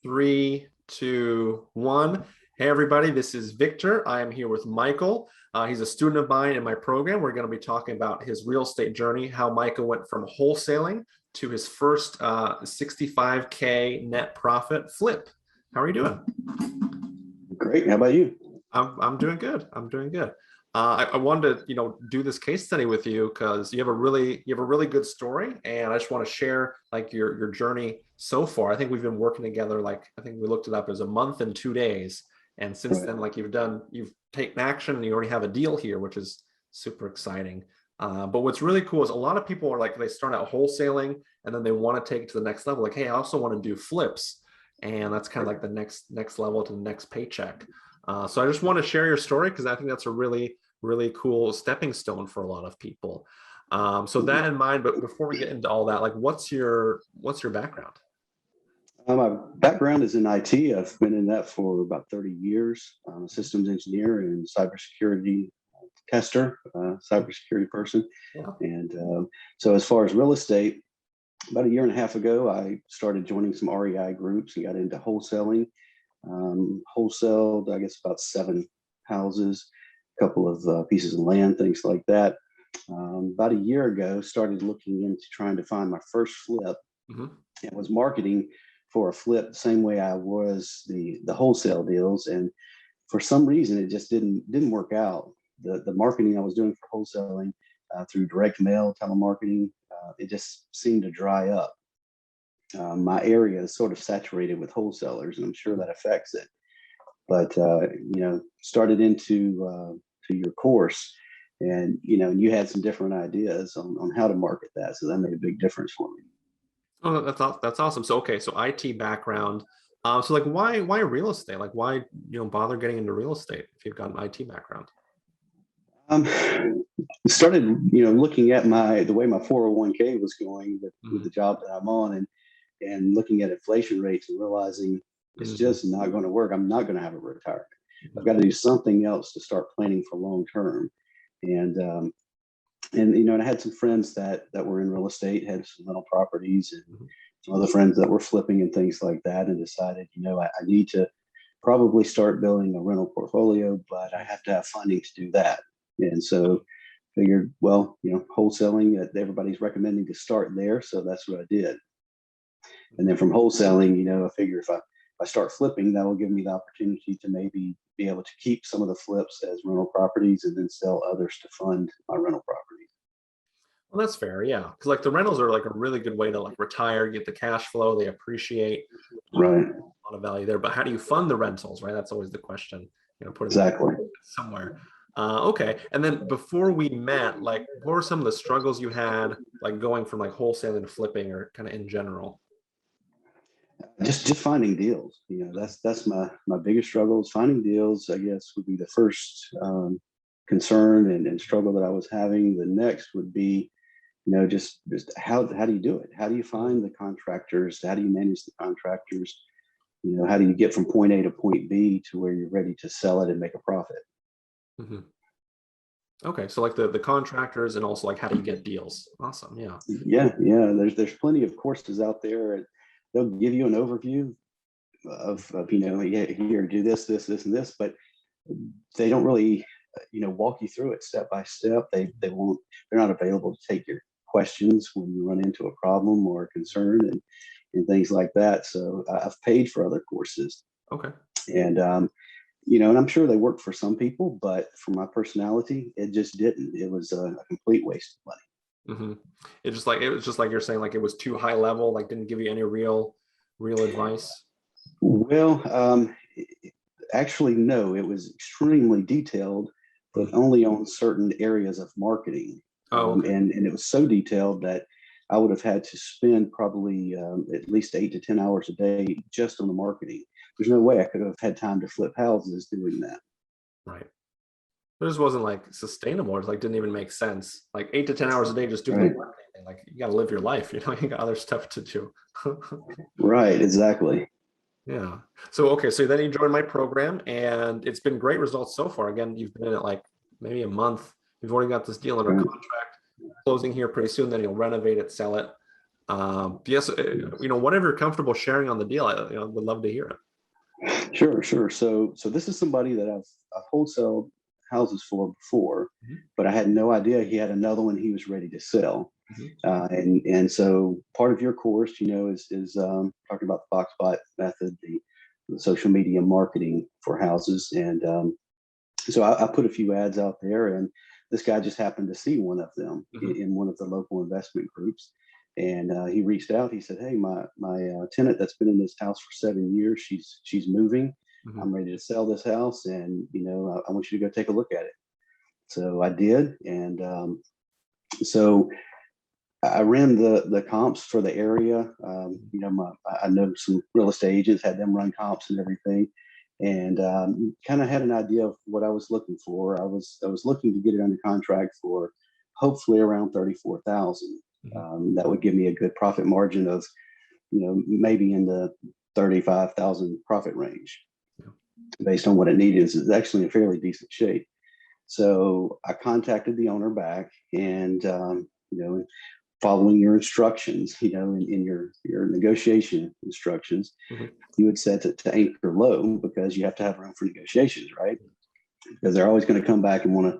Three, two, one. Hey, everybody, this is Victor. I am here with Michael. He's a student of mine in my program. We're going to be talking about his real estate journey, how Michael went from wholesaling to his first 65K net profit flip. How are you doing? Great. How about you? I'm doing good. I'm doing good. I wanted to, do this case study with you because you have a really good story, and I just want to share like your journey so far. I think we've been working together, like I think we looked it up as a month and 2 days, and since then, like you've taken action and you already have a deal here, which is super exciting. But what's really cool is a lot of people are like, they start out wholesaling and then they want to take it to the next level. Like, hey, I also want to do flips, and that's kind of like the next level to the next paycheck. So I just want to share your story because I think that's a really cool stepping stone for a lot of people. So that in mind, but before we get into all that, like what's your background? My background is in IT. I've been in that for about 30 years. I'm a systems engineer and cybersecurity tester, cybersecurity person. Yeah. And so as far as real estate, about a year and a half ago, I started joining some REI groups and got into wholesaling. Wholesaled, I guess, about 7 houses, a couple of pieces of land, things like that. About a year ago, started looking into trying to find my first flip. And was marketing for a flip the same way I was the wholesale deals, and for some reason it just didn't work out. The marketing I was doing for wholesaling through direct mail, telemarketing, it just seemed to dry up. My area is sort of saturated with wholesalers, and I'm sure that affects it. But started into to your course, and you had some different ideas on how to market that, so that made a big difference for me. Oh, that's awesome. So okay, so IT background. So like why real estate? Like why bother getting into real estate if you've got an IT background? Started looking at the way my 401k was going with the job that I'm on, and looking at inflation rates and realizing it's just not going to work. I'm not going to have a retirement. I've got to do something else to start planning for long term. And I had some friends that were in real estate, had some rental properties, and some other friends that were flipping and things like that, and decided, I need to probably start building a rental portfolio, but I have to have funding to do that. And so figured, well, wholesaling, everybody's recommending to start there, so that's what I did. And then from wholesaling, I figure if I start flipping, that will give me the opportunity to maybe be able to keep some of the flips as rental properties and then sell others to fund my rental properties. Well, that's fair, yeah. Because like the rentals are like a really good way to like retire, get the cash flow, they appreciate, Right. a lot of value there. But how do you fund the rentals, right? That's always the question. Put it Exactly. somewhere. Okay. And then before we met, like what were some of the struggles you had, like going from like wholesaling to flipping, or kind of in general? Just finding deals. That's my biggest struggle is finding deals. I guess would be the first concern and struggle that I was having. The next would be, just how do you do it? How do you find the contractors? How do you manage the contractors? How do you get from point A to point B to where you're ready to sell it and make a profit? Okay, so like the contractors, and also like how do you get deals? Awesome, yeah. Yeah. There's plenty of courses out there, and they'll give you an overview of yeah, here, do this, and this, but they don't really walk you through it step by step. They're not available to take your questions when you run into a problem or a concern and things like that. So I've paid for other courses. Okay. And and I'm sure they work for some people, but for my personality, it just didn't. It was a complete waste of money. It was just like you're saying, like it was too high level, like didn't give you any real advice. Well, actually, no, it was extremely detailed, but only on certain areas of marketing. Okay. And it was so detailed that I would have had to spend probably at least 8 to 10 hours a day just on the marketing. There's no way I could have had time to flip houses doing that. Right. It just wasn't like sustainable. It like didn't even make sense. Like 8 to 10 hours a day just doing the marketing. Like you got to live your life. You got other stuff to do. Right. Exactly. Yeah. So okay. So then you joined my program, and it's been great results so far. Again, you've been in it like maybe a month. You've already got this deal under contract, closing here pretty soon. Then you'll renovate it, sell it. Yes, whatever you're comfortable sharing on the deal, I would love to hear it. Sure, sure. So this is somebody that I've wholesaled houses for before, Mhm. but I had no idea he had another one he was ready to sell. Mhm. And so part of your course, is talking about the Foxbot method, the social media marketing for houses. And so I put a few ads out there, and this guy just happened to see one of them Mhm. in one of the local investment groups. And he reached out. He said, "Hey, my tenant that's been in this house for 7 years, she's moving. Mhm. I'm ready to sell this house, and I want you to go take a look at it." So I did, and so I ran the comps for the area. I know some real estate agents, had them run comps and everything, and kind of had an idea of what I was looking for. I was looking to get it under contract for hopefully around 34,000. Mhm. That would give me a good profit margin of maybe in the 35,000 profit range, Yeah. based on what it needed. It's actually in fairly decent shape. So I contacted the owner back, and following your instructions, in your negotiation instructions, Mhm. you would set it to anchor low, because you have to have room for negotiations, right? Because they're always going to come back and want to,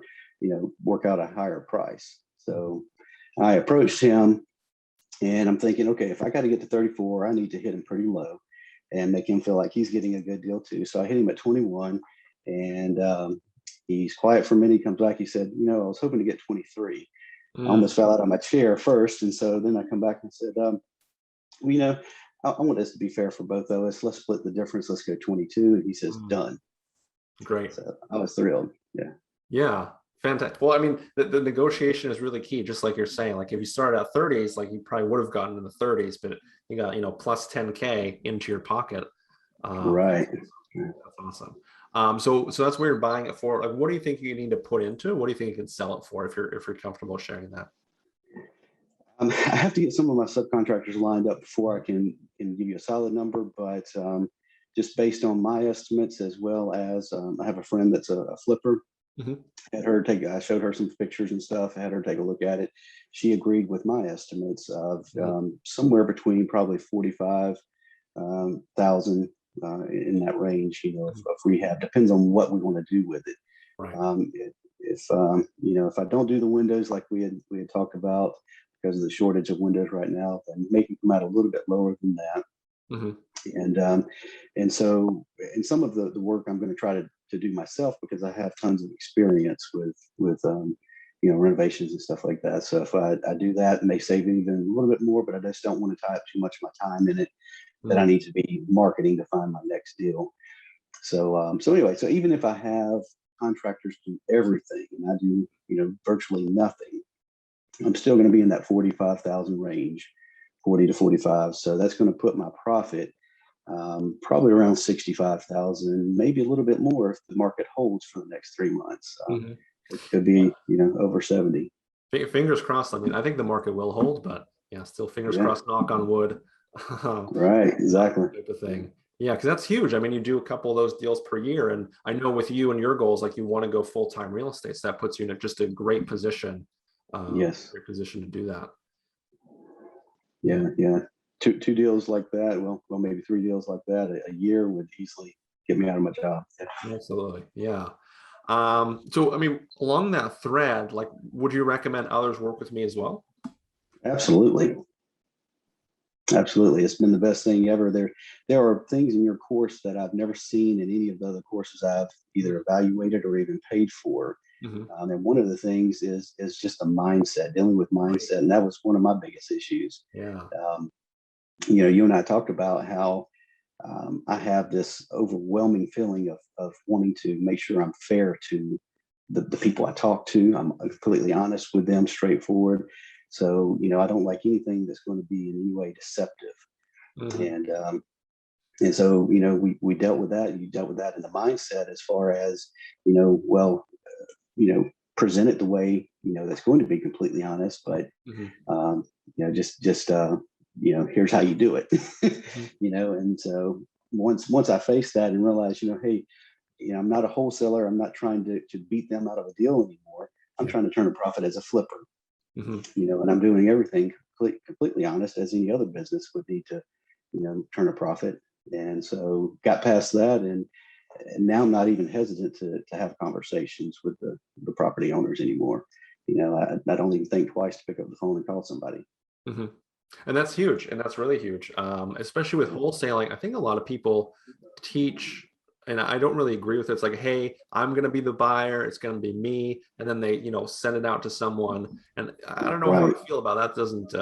work out a higher price. Mhm. So I approached him, and I'm thinking, okay, if I got to get to 34, I need to hit him pretty low and make him feel like he's getting a good deal too. So I hit him at 21, and he's quiet for a minute. He comes back. He said, I was hoping to get 23. I Mm. almost fell out of my chair first. And so then I come back and said, well, I want this to be fair for both of us. Let's split the difference. Let's go 22. And he says, Mm. done. Great. So I was thrilled. Yeah. Yeah, fantastic. Well, I mean, the negotiation is really key, just like you're saying. Like if you started at 30s, like you probably would have gotten in the 30s, but you got, plus 10K into your pocket. Right. That's awesome. So that's where you're buying it for. Like, what do you think you need to put into? What do you think you can sell it for if you're comfortable sharing that? I have to get some of my subcontractors lined up before I can give you a solid number, but just based on my estimates, as well as I have a friend that's a flipper. Mhm. I showed her some pictures and stuff, had her take a look at it. She agreed with my estimates of Mhm. somewhere between probably 45 thousand in that range, Mhm. of rehab. Depends on what we want to do with it. Right. If I don't do the windows like we had talked about, because of the shortage of windows right now, then make them come out a little bit lower than that. Mhm. And so in some of the work I'm going to try to do myself, because I have tons of experience with renovations and stuff like that. So if I do that, it may save even a little bit more, but I just don't want to tie up too much of my time in it, that I Mhm. need to be marketing to find my next deal. So anyway, so even if I have contractors do everything and I do virtually nothing, I'm still going to be in that 45,000 range, 40 to 45. So that's going to put my profit probably around 65,000, maybe a little bit more if the market holds for the next 3 months. Mhm. It could be over 70. Fingers crossed. I mean, I think the market will hold, but yeah, still fingers Yeah, crossed, knock on wood. right, exactly. Type of thing. Yeah, because that's huge. I mean, you do a couple of those deals per year, and I know with you and your goals, like you want to go full-time real estate, so that puts you in just a Yes, great position to do that. Yeah, yeah. Two deals like that. Well, maybe three deals like that a year would easily get me out of my job. Yeah. absolutely. Yeah. So I mean, along that thread, like, would you recommend others work with me as well? Absolutely. Absolutely. It's been the best thing ever. There are things in your course that I've never seen in any of the other courses I've either evaluated or even paid for. Mm-hmm. And one of the things is just a mindset, dealing with Right. mindset. And that was one of my biggest issues. Yeah. Um, you and I talked about how I have this overwhelming feeling of wanting to make sure I'm fair to the people I talk to. I'm completely honest with them, straightforward. So, I don't like anything that's going to be in any way deceptive. Mm-hmm. And so, we dealt with that. You dealt with that in the mindset, as far as, well, present it the way, that's going to be completely honest, but, Mm-hmm. here's how you do it. Mm-hmm. And so once I faced that and realized, hey, I'm not a wholesaler. I'm not trying to beat them out of a deal anymore. I'm Yeah. trying to turn a profit as a flipper, Mm-hmm. and I'm doing everything completely honest, as any other business would need to, turn a profit. And so got past that, and now I'm not even hesitant to have conversations with the property owners anymore. I don't even think twice to pick up the phone and call somebody. Mhm. And that's huge, and that's really huge, especially with wholesaling. I think a lot of people teach, and I don't really agree with it. It's like, hey, I'm going to be the buyer. It's going to be me, and then they, send it out to someone. And I don't know how Right. I feel about that. Doesn't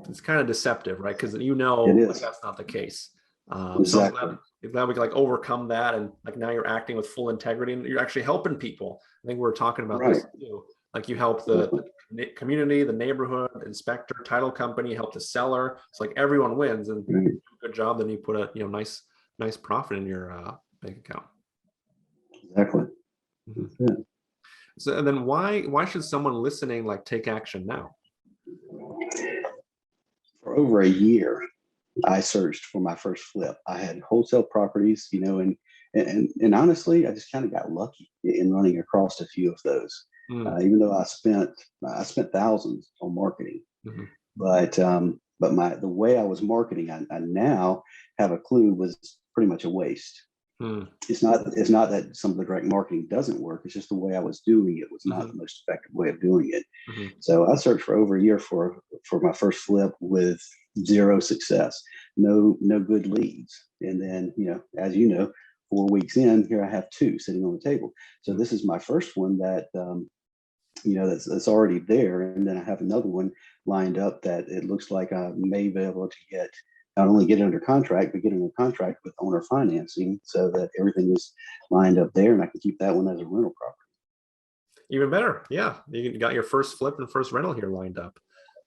it's kind of deceptive, right? Because It like, is. that's not the case. So Exactly. I'm glad we can like overcome that, and like now you're acting with full integrity, and you're actually helping people. I think we were talking about Right. this too. Like you help the community, the neighborhood, inspector, title company, help the seller. It's like everyone wins, and Right. you do a good job. Then you put a nice profit in your bank account. Exactly. Mhm. That's it. So and then why should someone listening like take action now? For over a year, I searched for my first flip. I had wholesale properties, and honestly, I just kind of got lucky in running across a few of those. Mm, Even though I spent thousands on marketing, mhm, but the way I was marketing, I now have a clue, was pretty much a waste. mm, It's not that some of the direct marketing doesn't work. It's just the way I was doing it was not mhm, the most effective way of doing it. mhm, So I searched for over a year for my first flip with zero success, no good leads. And then, as 4 weeks in, here I have two sitting on the table. So mhm. this is my first one that that's already there, and then I have another one lined up that it looks like I may be able to get, not only get it under contract, but get it under contract with owner financing, so that everything is lined up there, and I can keep that one as a rental property. Even better, yeah. You got your first flip and first rental here lined up.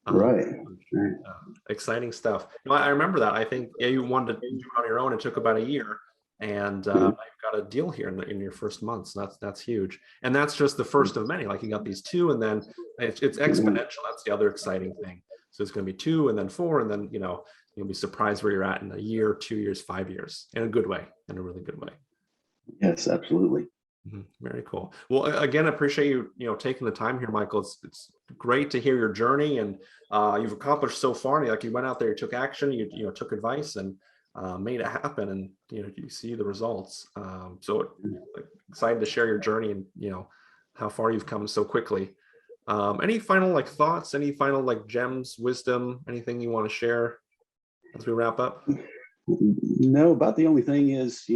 Um, Right. Right. uh, Exciting stuff. I remember that. I think you wanted to do it on your own. It took about a year, and now Yeah. you've got a deal here in your first month. So that's huge, and that's just the first of many. Like you got these two, and then it's exponential. That's the other exciting thing. So it's going to be two, and then four, and then you'll be surprised where you're at in a year, 2 years, 5 years, in a good way, in a really good way. Yes, absolutely. Very cool. Well, again, I appreciate you taking the time here, Michael. It's great to hear your journey, and you've accomplished so far. Like you went out there, you took action, you took advice, and made it happen, and you see the results. So like, excited to share your journey, and how far you've come so quickly. Any final like thoughts? Any final like gems, wisdom? Anything you want to share as we wrap up? No, about the only thing is,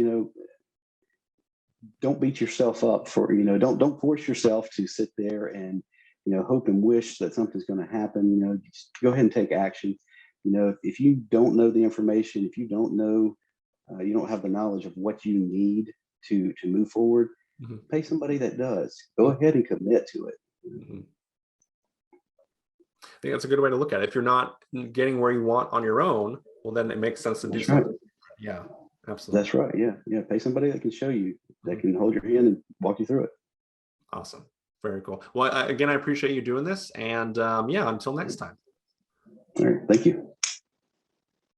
don't beat yourself up for, don't force yourself to sit there and, hope and wish that something's going to happen. Just go ahead and take action. If you don't know the information, if you don't know, you don't have the knowledge of what you need to move forward, Mhm, pay somebody that does. Go ahead and commit to it. mhm. I think that's a good way to look at it. If you're not getting where you want on your own, well, then it makes sense to do That's right. something. Yeah, absolutely. That's right. Yeah. Yeah. Pay somebody that can show you, that Mhm. can hold your hand and walk you through it. Awesome. Very cool. Well, again, I appreciate you doing this. And yeah, until next time. All right. Thank you.